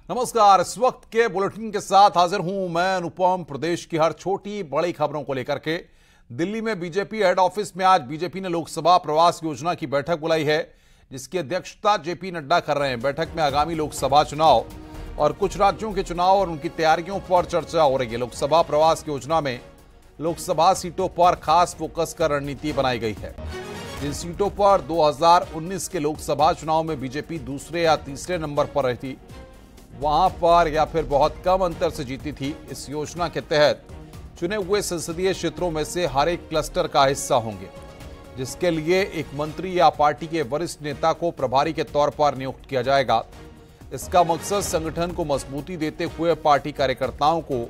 नमस्कार। इस वक्त के बुलेटिन के साथ हाजिर हूं मैं अनुपम। प्रदेश की हर छोटी बड़ी खबरों को लेकर के दिल्ली में बीजेपी हेड ऑफिस में आज बीजेपी ने लोकसभा प्रवास योजना की बैठक बुलाई है, जिसकी अध्यक्षता जेपी नड्डा कर रहे हैं। बैठक में आगामी लोकसभा चुनाव और कुछ राज्यों के चुनाव और उनकी तैयारियों पर चर्चा हो रही है। लोकसभा प्रवास योजना में लोकसभा सीटों पर खास फोकस कर रणनीति बनाई गई है। जिन सीटों पर 2019 के लोकसभा चुनाव में बीजेपी दूसरे या तीसरे नंबर पर रही थी, वहां पर या फिर बहुत कम अंतर से जीती थी, इस योजना के तहत चुने हुए संसदीय क्षेत्रों में से हर एक क्लस्टर का हिस्सा होंगे, जिसके लिए एक मंत्री या पार्टी के वरिष्ठ नेता को प्रभारी के तौर पर नियुक्त किया जाएगा। इसका मकसद संगठन को मजबूती देते हुए पार्टी कार्यकर्ताओं को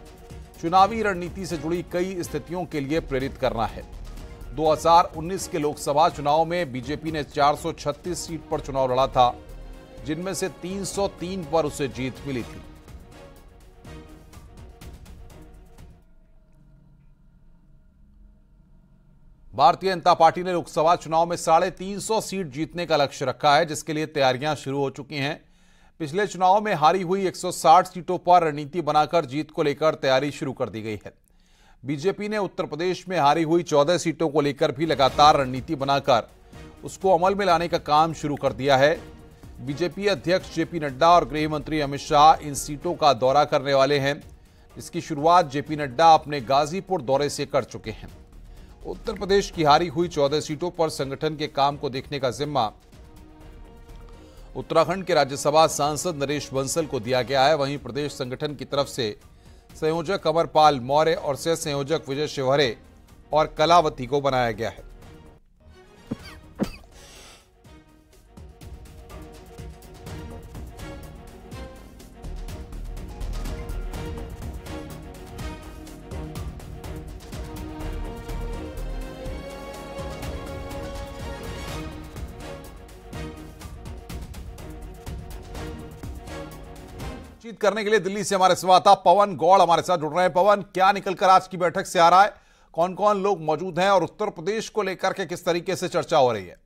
चुनावी रणनीति से जुड़ी कई स्थितियों के लिए प्रेरित करना है। 2019 के लोकसभा चुनाव में बीजेपी ने 436 सीट पर चुनाव लड़ा था, जिनमें से 303 पर उसे जीत मिली थी। भारतीय जनता पार्टी ने लोकसभा चुनाव में 350 सीट जीतने का लक्ष्य रखा है, जिसके लिए तैयारियां शुरू हो चुकी हैं। पिछले चुनाव में हारी हुई 160 सीटों पर रणनीति बनाकर जीत को लेकर तैयारी शुरू कर दी गई है। बीजेपी ने उत्तर प्रदेश में हारी हुई 14 सीटों को लेकर भी लगातार रणनीति बनाकर उसको अमल में लाने का काम शुरू कर दिया है। बीजेपी अध्यक्ष जेपी नड्डा और गृह मंत्री अमित शाह इन सीटों का दौरा करने वाले हैं, जिसकी शुरुआत जेपी नड्डा अपने गाजीपुर दौरे से कर चुके हैं। उत्तर प्रदेश की हारी हुई 14 सीटों पर संगठन के काम को देखने का जिम्मा उत्तराखंड के राज्यसभा सांसद नरेश बंसल को दिया गया है। वहीं प्रदेश संगठन की तरफ से संयोजक अमरपाल मौर्य और सह संयोजक विजय शिवहरे और कलावती को बनाया गया है। बातचीत करने के लिए दिल्ली से हमारे संवाददाता पवन गौड़ हमारे साथ जुड़ रहे हैं। पवन, क्या निकलकर आज की बैठक से आ रहा है? कौन कौन लोग मौजूद हैं और उत्तर प्रदेश को लेकर के किस तरीके से चर्चा हो रही है?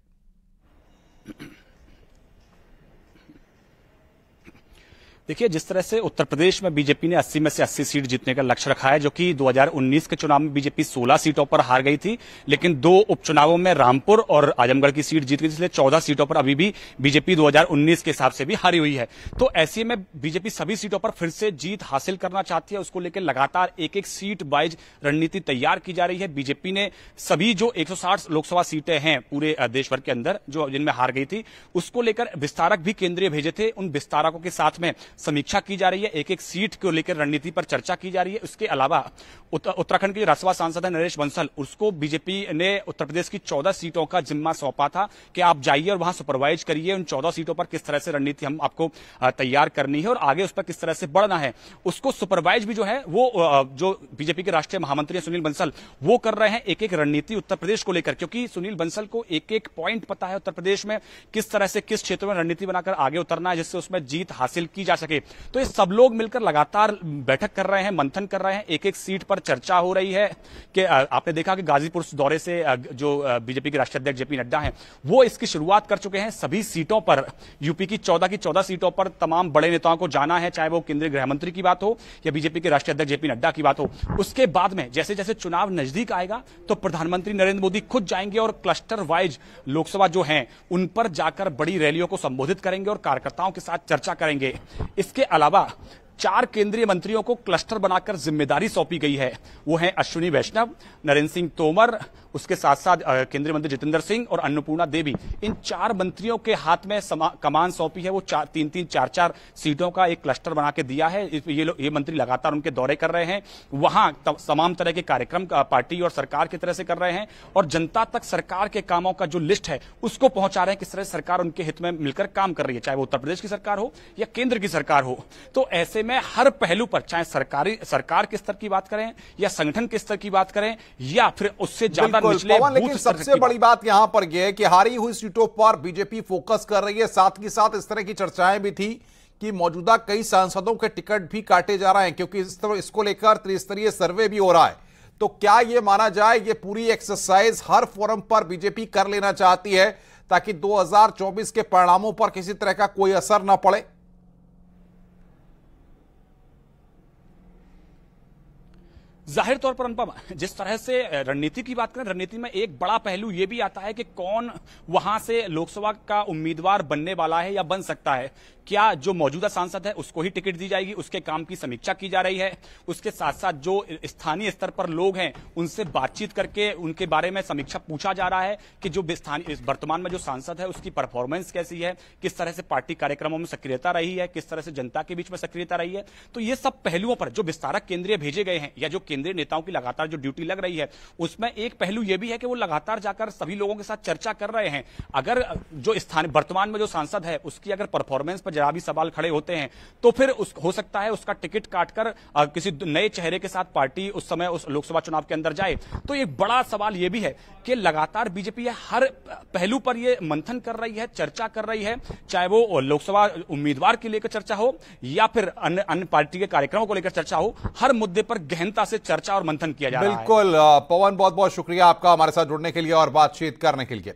देखिए, जिस तरह से उत्तर प्रदेश में बीजेपी ने 80 में से 80 सीट जीतने का लक्ष्य रखा है, जो कि 2019 के चुनाव में बीजेपी 16 सीटों पर हार गई थी, लेकिन 2 उपचुनावों में रामपुर और आजमगढ़ की सीट जीत गई, इसलिए 14 सीटों पर अभी भी बीजेपी 2019 के हिसाब से भी हारी हुई है। तो ऐसे में बीजेपी सभी सीटों पर फिर से जीत हासिल करना चाहती है। उसको लेकर लगातार एक एक सीट वाइज रणनीति तैयार की जा रही है। बीजेपी ने सभी जो 160 लोकसभा सीटें हैं पूरे देश भर के अंदर जो जिनमें हार गई थी, उसको लेकर विस्तारक भी केंद्रीय भेजे थे। उन विस्तारकों के साथ में समीक्षा की जा रही है, एक एक सीट को लेकर रणनीति पर चर्चा की जा रही है। उसके अलावा उत्तराखंड के राज्यसभा सांसद है नरेश बंसल, उसको बीजेपी ने उत्तर प्रदेश की 14 सीटों का जिम्मा सौंपा था कि आप जाइए और वहां सुपरवाइज करिए उन 14 सीटों पर किस तरह से रणनीति हम आपको तैयार करनी है और आगे उस पर किस तरह से बढ़ना है। उसको सुपरवाइज भी जो है वो जो बीजेपी के राष्ट्रीय महामंत्री सुनील बंसल वो कर रहे हैं एक एक रणनीति उत्तर प्रदेश को लेकर, क्योंकि सुनील बंसल को एक एक पॉइंट पता है उत्तर प्रदेश में किस तरह से किस क्षेत्र में रणनीति बनाकर आगे उतरना है, जिससे उसमें जीत हासिल की जा सके। तो ये सब लोग मिलकर लगातार बैठक कर रहे हैं, मंथन कर रहे हैं, एक एक सीट पर चर्चा हो रही है। कि आपने देखा कि गाजीपुर दौरे से जो बीजेपी के राष्ट्रीय अध्यक्ष जेपी नड्डा हैं वो इसकी शुरुआत कर चुके हैं। सभी सीटों पर यूपी की 14 सीटों पर तमाम बड़े नेताओं को जाना है, चाहे वो केंद्रीय गृह मंत्री की बात हो या बीजेपी के राष्ट्रीय अध्यक्ष जेपी नड्डा की बात हो। उसके बाद में जैसे जैसे चुनाव नजदीक आएगा तो प्रधानमंत्री नरेंद्र मोदी खुद जाएंगे और क्लस्टर वाइज लोकसभा जो है उन पर जाकर बड़ी रैलियों को संबोधित करेंगे और कार्यकर्ताओं के साथ चर्चा करेंगे। इसके अलावा 4 केंद्रीय मंत्रियों को क्लस्टर बनाकर जिम्मेदारी सौंपी गई है। वो हैं अश्विनी वैष्णव, नरेंद्र सिंह तोमर, उसके साथ साथ केंद्रीय मंत्री जितेंद्र सिंह और अन्नपूर्णा देवी। इन 4 मंत्रियों के हाथ में कमान सौंपी है। वो 3-3, 4-4 सीटों का एक क्लस्टर बना के दिया है। ये मंत्री लगातार उनके दौरे कर रहे हैं, वहां तमाम तरह के कार्यक्रम पार्टी और सरकार की तरह से कर रहे हैं और जनता तक सरकार के कामों का जो लिस्ट है उसको पहुंचा रहे हैं, किस तरह सरकार उनके हित में मिलकर काम कर रही है, चाहे वो उत्तर प्रदेश की सरकार हो या केंद्र की सरकार हो। तो ऐसे में हर पहलू पर, चाहे सरकार के स्तर की बात करें या संगठन के स्तर की बात करें या फिर उससे ज्यादा निचले, लेकिन सबसे बड़ी बात यहां पर यह है कि हारी हुई सीटों पर बीजेपी फोकस कर रही है। साथ ही साथ इस तरह की चर्चाएं भी थी कि मौजूदा कई सांसदों के टिकट भी काटे जा रहे हैं, क्योंकि इसको लेकर त्रिस्तरीय सर्वे भी हो रहा है। तो क्या यह माना जाए ये पूरी एक्सरसाइज हर फोरम पर बीजेपी कर लेना चाहती है ताकि 2024 के परिणामों पर किसी तरह का कोई असर न पड़े? जाहिर तौर पर अनुपम, जिस तरह से रणनीति की बात करें, रणनीति में एक बड़ा पहलू यह भी आता है कि कौन वहां से लोकसभा का उम्मीदवार बनने वाला है या बन सकता है। क्या जो मौजूदा सांसद है उसको ही टिकट दी जाएगी, उसके काम की समीक्षा की जा रही है। उसके साथ साथ जो स्थानीय स्तर पर लोग हैं उनसे बातचीत करके उनके बारे में समीक्षा पूछा जा रहा है कि जो स्थानीय वर्तमान में जो सांसद है उसकी परफॉर्मेंस कैसी है, किस तरह से पार्टी कार्यक्रमों में सक्रियता रही है, किस तरह से जनता के बीच में सक्रियता रही है। तो ये सब पहलुओं पर जो विस्तारक केंद्रीय भेजे गए हैं या जो केंद्रीय नेताओं की लगातार जो ड्यूटी लग रही है, उसमें एक पहलू यह भी है कि वो लगातार जाकर सभी लोगों के साथ चर्चा कर रहे हैं। अगर जो स्थानीय वर्तमान में जो सांसद है उसकी अगर परफॉर्मेंस पर जरा भी सवाल खड़े होते हैं तो फिर हो सकता है उसका टिकट काटकर किसी नए चेहरे के साथ पार्टी उस समय उस लोकसभा चुनाव के अंदर जाए। तो एक बड़ा सवाल यह भी है कि लगातार बीजेपी हर पहलू पर यह मंथन कर रही है, चर्चा कर रही है, चाहे वो लोकसभा उम्मीदवार के लेकर चर्चा हो या फिर अन्य पार्टी के कार्यक्रमों को लेकर चर्चा हो, हर मुद्दे पर गहनता से चर्चा और मंथन किया जा रहा है। बिल्कुल पवन, बहुत बहुत शुक्रिया आपका हमारे साथ जुड़ने के लिए और बातचीत करने के लिए।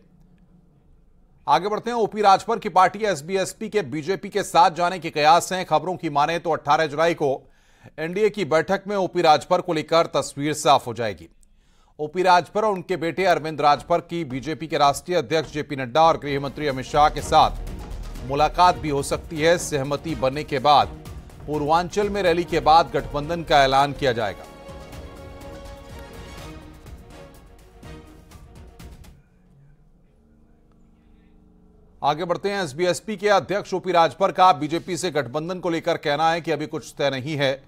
आगे बढ़ते हैं। ओपी राजभर की पार्टी एसबीएसपी के बीजेपी के साथ जाने के कयास हैं। खबरों की माने तो 18 जुलाई को एनडीए की बैठक में ओपी राजभर को लेकर तस्वीर साफ हो जाएगी। ओपी राजभर और उनके बेटे अरविंद राजभर की बीजेपी के राष्ट्रीय अध्यक्ष जेपी नड्डा और गृह मंत्री अमित शाह के साथ मुलाकात भी हो सकती है। सहमति बनने के बाद पूर्वांचल में रैली के बाद गठबंधन का ऐलान किया जाएगा। आगे बढ़ते हैं। एसबीएसपी के अध्यक्ष ओपी राजभर का बीजेपी से गठबंधन को लेकर कहना है कि अभी कुछ तय नहीं है,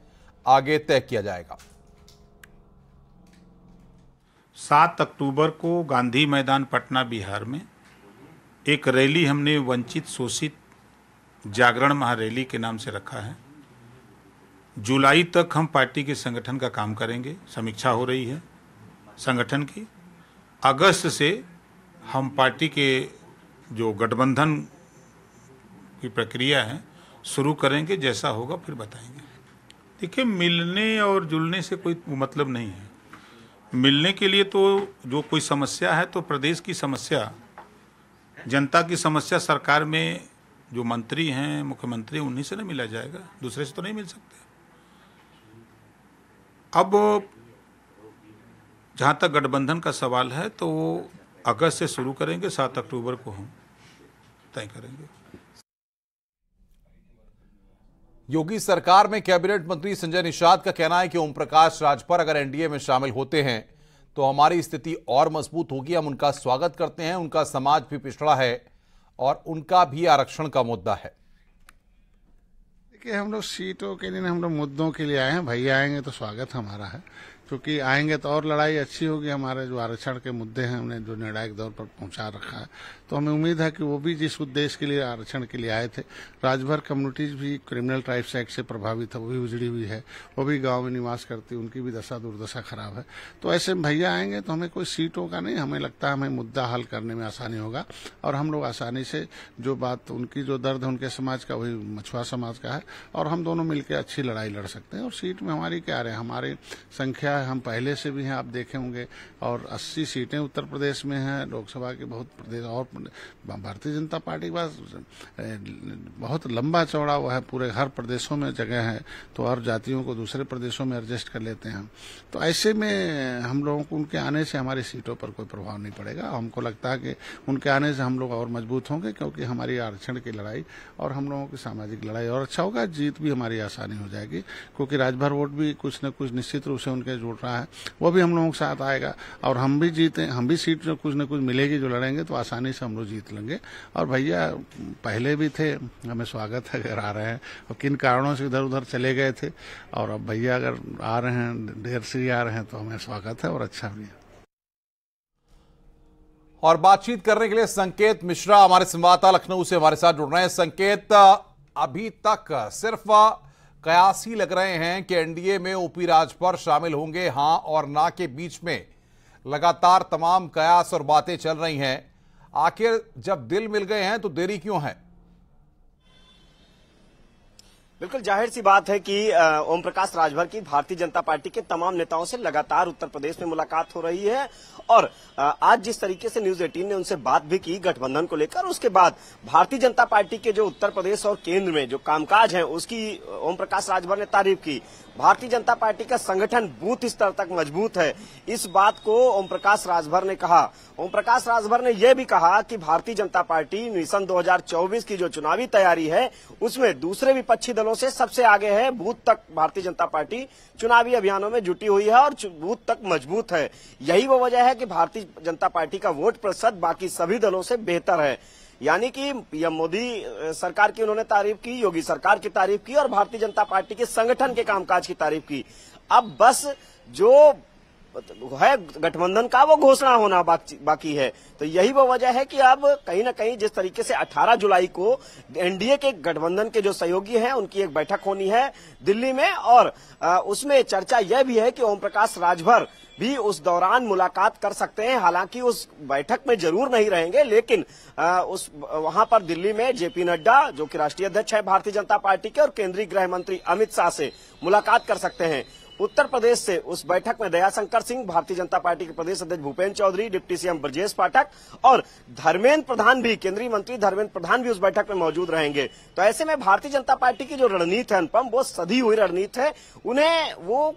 आगे तय किया जाएगा। 7 अक्टूबर को गांधी मैदान पटना बिहार में एक रैली हमने वंचित शोषित जागरण महारैली के नाम से रखा है। जुलाई तक हम पार्टी के संगठन का काम करेंगे, समीक्षा हो रही है संगठन की। अगस्त से हम पार्टी के जो गठबंधन की प्रक्रिया है शुरू करेंगे, जैसा होगा फिर बताएंगे। देखिए, मिलने और जुलने से कोई मतलब नहीं है। मिलने के लिए तो जो कोई समस्या है तो प्रदेश की समस्या, जनता की समस्या सरकार में जो मंत्री हैं, मुख्यमंत्री, उन्हीं से ना मिला जाएगा, दूसरे से तो नहीं मिल सकते। अब जहां तक गठबंधन का सवाल है तो अगस्त से शुरू करेंगे, 7 अक्टूबर को हम तय करेंगे। योगी सरकार में कैबिनेट मंत्री संजय निषाद का कहना है कि ओम प्रकाश राजभर अगर एनडीए में शामिल होते हैं तो हमारी स्थिति और मजबूत होगी। हम उनका स्वागत करते हैं। उनका समाज भी पिछड़ा है और उनका भी आरक्षण का मुद्दा है। देखिए, हम लोग सीटों के लिए, हम लोग मुद्दों के लिए आए हैं। भैया आएंगे तो स्वागत हमारा है, क्योंकि आएंगे तो और लड़ाई अच्छी होगी। हमारे जो आरक्षण के मुद्दे हैं हमने जो निर्णायक दौर पर पहुंचा रखा है, तो हमें उम्मीद है कि वो भी जिस उद्देश्य के लिए आरक्षण के लिए आए थे, राजभर कम्युनिटीज भी क्रिमिनल ट्राइब्स एक्ट से प्रभावित है, वो भी उजड़ी हुई है, वो भी गांव में निवास करती, उनकी भी दशा दुर्दशा खराब है। तो ऐसे भैया आएंगे तो हमें कोई सीटों का नहीं, हमें लगता है हमें मुद्दा हल करने में आसानी होगा और हम लोग आसानी से जो बात, उनकी जो दर्द है उनके समाज का, वही मछुआ समाज का है, और हम दोनों मिलकर अच्छी लड़ाई लड़ सकते हैं। और सीट में हमारी क्या रहे, हमारी संख्या हम पहले से भी हैं, आप देखे होंगे, और 80 सीटें उत्तर प्रदेश में हैं। लोकसभा के बहुत प्रदेश और भारतीय जनता पार्टी के पास बहुत लंबा चौड़ा हुआ है, पूरे हर प्रदेशों में जगह है, तो हर जातियों को दूसरे प्रदेशों में एडजस्ट कर लेते हैं। तो ऐसे में हम लोगों को उनके आने से हमारी सीटों पर कोई प्रभाव नहीं पड़ेगा। हमको लगता है कि उनके आने से हम लोग और मजबूत होंगे, क्योंकि हमारी आरक्षण की लड़ाई और हम लोगों की सामाजिक लड़ाई और अच्छा होगा। जीत भी हमारी आसानी हो जाएगी, क्योंकि राजभर वोट भी कुछ न कुछ निश्चित रूप से उनके जुड़ रहा है, वो भी हम लोगों के साथ आएगा और हम भी जीते, हम भी सीट जो कुछ न कुछ मिलेगी जो लड़ेंगे, तो आसानी से हम लोग जीत लेंगे। और भैया पहले भी थे, हमें स्वागत है अगर आ रहे हैं, और किन कारणों से इधर उधर चले गए थे, और अब भैया अगर आ रहे हैं, देर से आ रहे हैं, तो हमें स्वागत है और अच्छा भी है। और बातचीत करने के लिए संकेत मिश्रा हमारे संवाददाता लखनऊ से हमारे साथ जुड़ रहे हैं। संकेत, अभी तक सिर्फ कयास ही लग रहे हैं कि एनडीए में ओपी राजभर शामिल होंगे, हां और ना के बीच में लगातार तमाम कयास और बातें चल रही हैं। आखिर जब दिल मिल गए हैं तो देरी क्यों है? बिल्कुल जाहिर सी बात है कि ओम प्रकाश राजभर की भारतीय जनता पार्टी के तमाम नेताओं से लगातार उत्तर प्रदेश में मुलाकात हो रही है, और आज जिस तरीके से न्यूज 18 ने उनसे बात भी की गठबंधन को लेकर, उसके बाद भारतीय जनता पार्टी के जो उत्तर प्रदेश और केंद्र में जो कामकाज है उसकी ओम प्रकाश राजभर ने तारीफ की। भारतीय जनता पार्टी का संगठन बूथ स्तर तक मजबूत है। इस बात को ओम प्रकाश राजभर ने कहा। ओम प्रकाश राजभर ने यह भी कहा कि भारतीय जनता पार्टी मिशन 2024 की जो चुनावी तैयारी है उसमें दूसरे विपक्षी दलों से सबसे आगे है। बूथ तक भारतीय जनता पार्टी चुनावी अभियानों में जुटी हुई है और बूथ तक मजबूत है। यही वो वजह है कि भारतीय जनता पार्टी का वोट प्रतिशत बाकी सभी दलों से बेहतर है। यानी कि पीएम मोदी सरकार की उन्होंने तारीफ की, योगी सरकार की तारीफ की और भारतीय जनता पार्टी के संगठन के कामकाज की तारीफ की। अब बस जो है गठबंधन का वो घोषणा होना बाकी है। तो यही वो वजह है कि अब कहीं ना कहीं जिस तरीके से 18 जुलाई को एनडीए के गठबंधन के जो सहयोगी हैं उनकी एक बैठक होनी है दिल्ली में और उसमें चर्चा यह भी है कि ओम प्रकाश राजभर भी उस दौरान मुलाकात कर सकते हैं। हालांकि उस बैठक में जरूर नहीं रहेंगे, लेकिन वहां पर दिल्ली में जेपी नड्डा जो कि राष्ट्रीय अध्यक्ष है भारतीय जनता पार्टी के और केंद्रीय गृह मंत्री अमित शाह से मुलाकात कर सकते हैं। उत्तर प्रदेश से उस बैठक में दयाशंकर सिंह, भारतीय जनता पार्टी के प्रदेश अध्यक्ष भूपेन्द्र चौधरी, डिप्टी सीएम ब्रजेश पाठक और धर्मेंद्र प्रधान भी, केंद्रीय मंत्री धर्मेंद्र प्रधान भी उस बैठक में मौजूद रहेंगे। तो ऐसे में भारतीय जनता पार्टी की जो रणनीति है अनुपम, वो सधी हुई रणनीति है। उन्हें वो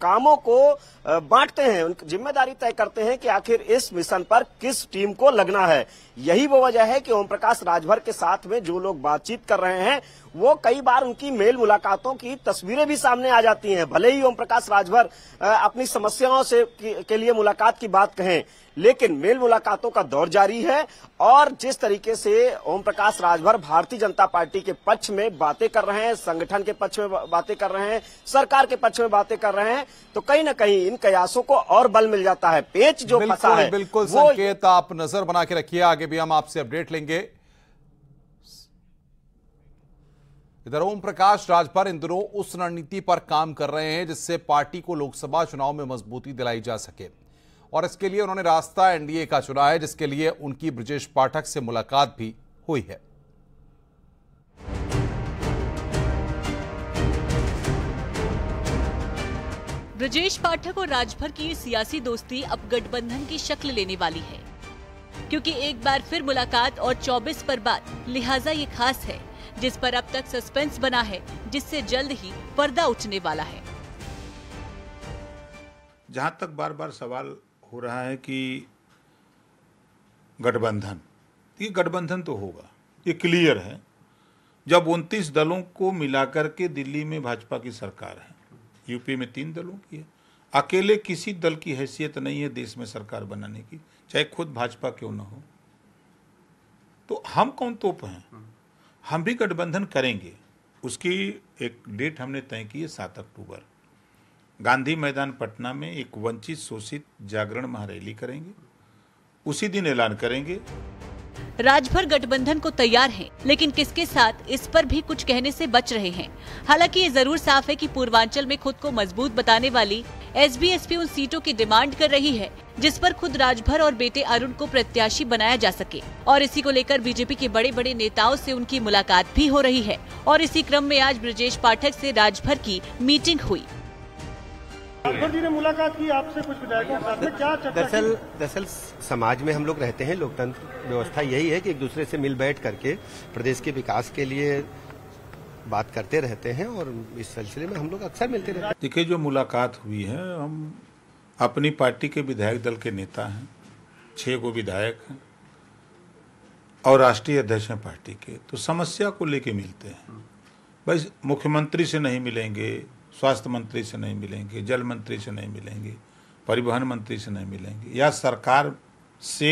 कामों को बांटते हैं, उनकी जिम्मेदारी तय करते हैं कि आखिर इस मिशन पर किस टीम को लगना है। यही वो वजह है कि ओम प्रकाश राजभर के साथ में जो लोग बातचीत कर रहे हैं वो कई बार उनकी मेल मुलाकातों की तस्वीरें भी सामने आ जाती हैं। भले ही ओम प्रकाश राजभर अपनी समस्याओं से के लिए मुलाकात की बात कहें, लेकिन मेल मुलाकातों का दौर जारी है और जिस तरीके से ओम प्रकाश राजभर भारतीय जनता पार्टी के पक्ष में बातें कर रहे हैं, संगठन के पक्ष में बातें कर रहे हैं, सरकार के पक्ष में बातें कर रहे हैं, तो कहीं न कहीं इन कयासों को और बल मिल जाता है। पेच जो फंसा है बिल्कुल संकेत आप नजर बना के रखिए, आगे भी हम आपसे अपडेट लेंगे। इधर ओम प्रकाश राजभर इन दिनों उस रणनीति पर काम कर रहे हैं जिससे पार्टी को लोकसभा चुनाव में मजबूती दिलाई जा सके और इसके लिए उन्होंने रास्ता एनडीए का चुना है, जिसके लिए उनकी ब्रजेश पाठक से मुलाकात भी हुई है। ब्रजेश पाठक और राजभर की सियासी दोस्ती अब गठबंधन की शक्ल लेने वाली है, क्योंकि एक बार फिर मुलाकात और 24 पर बात, लिहाजा ये खास है जिस पर अब तक सस्पेंस बना है, जिससे जल्द ही पर्दा उठने वाला है। जहां तक बार बार सवाल हो रहा है कि गठबंधन, ये गठबंधन तो होगा, ये क्लियर है। जब 29 दलों को मिलाकर के दिल्ली में भाजपा की सरकार है, यूपी में 3 दलों की है, अकेले किसी दल की हैसियत नहीं है देश में सरकार बनाने की, चाहे खुद भाजपा क्यों ना हो। तो हम कौन तोप हैं, हम भी गठबंधन करेंगे। उसकी एक डेट हमने तय की है 7 अक्टूबर। गांधी मैदान पटना में एक वंचित शोषित जागरण महारैली करेंगे, उसी दिन ऐलान करेंगे। राजभर गठबंधन को तैयार हैं, लेकिन किसके साथ इस पर भी कुछ कहने से बच रहे हैं। हालांकि ये जरूर साफ है कि पूर्वांचल में खुद को मजबूत बताने वाली एसबीएसपी उन सीटों की डिमांड कर रही है जिस पर खुद राजभर और बेटे अरुण को प्रत्याशी बनाया जा सके, और इसी को लेकर बीजेपी के बड़े बड़े नेताओं से उनकी मुलाकात भी हो रही है। और इसी क्रम में आज ब्रजेश पाठक से राजभर की मीटिंग हुई। राजभर जी ने मुलाकात की आपसे, कुछ विधायकों के साथ में क्या चर्चा की? दरअसल समाज में हम लोग रहते हैं, लोकतंत्र व्यवस्था यही है कि एक दूसरे से मिल बैठ करके प्रदेश के विकास के लिए बात करते रहते हैं और इस सिलसिले में हम लोग अक्सर मिलते रहते हैं। देखिए, जो मुलाकात हुई है, हम अपनी पार्टी के विधायक दल के नेता हैं, 6 गो विधायक हैं और राष्ट्रीय अध्यक्ष हैं पार्टी के, तो समस्या को लेके मिलते हैं। भाई मुख्यमंत्री से नहीं मिलेंगे, स्वास्थ्य मंत्री से नहीं मिलेंगे, जल मंत्री से नहीं मिलेंगे, परिवहन मंत्री से नहीं मिलेंगे, या सरकार से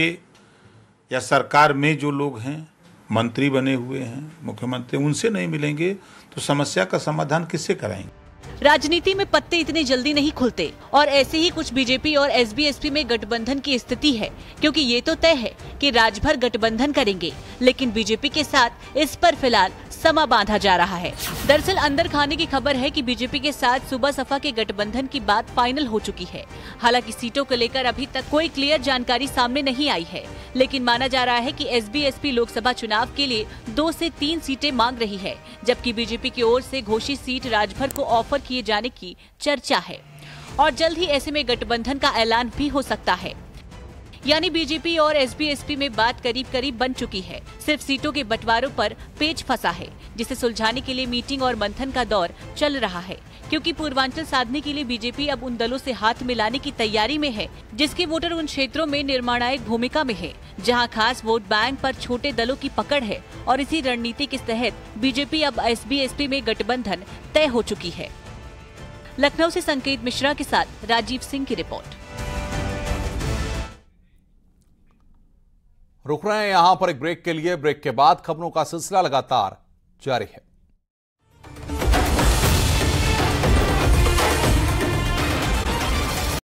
या सरकार में जो लोग हैं, मंत्री बने हुए हैं, मुख्यमंत्री, उनसे नहीं मिलेंगे तो समस्या का समाधान किससे कराएंगे? राजनीति में पत्ते इतने जल्दी नहीं खुलते और ऐसे ही कुछ बीजेपी और एसबीएसपी में गठबंधन की स्थिति है, क्योंकि ये तो तय है कि राजभर गठबंधन करेंगे, लेकिन बीजेपी के साथ इस पर फिलहाल समा बांधा जा रहा है। दरअसल अंदर खाने की खबर है कि बीजेपी के साथ सूबा सपा के गठबंधन की बात फाइनल हो चुकी है। हालांकि सीटों को लेकर अभी तक कोई क्लियर जानकारी सामने नहीं आई है, लेकिन माना जा रहा है कि एसबीएसपी लोकसभा चुनाव के लिए 2 से 3 सीटें मांग रही है, जबकि बीजेपी की ओर से घोषित सीट राजभर को ऑफर किए जाने की चर्चा है और जल्द ही ऐसे में गठबंधन का ऐलान भी हो सकता है। यानी बीजेपी और एसबी-एसपी में बात करीब करीब बन चुकी है। सिर्फ सीटों के बंटवारों पर पेच फंसा है, जिसे सुलझाने के लिए मीटिंग और मंथन का दौर चल रहा है। क्योंकि पूर्वांचल साधने के लिए बीजेपी अब उन दलों से हाथ मिलाने की तैयारी में है जिसके वोटर उन क्षेत्रों में निर्णायक भूमिका में है, जहां खास वोट बैंक पर छोटे दलों की पकड़ है। और इसी रणनीति के तहत बीजेपी अब एसबी-एसपी में गठबंधन तय हो चुकी है। लखनऊ से संकेत मिश्रा के साथ राजीव सिंह की रिपोर्ट। रुक रहे हैं यहां पर एक ब्रेक के लिए। ब्रेक के बाद खबरों का सिलसिला लगातार जारी है।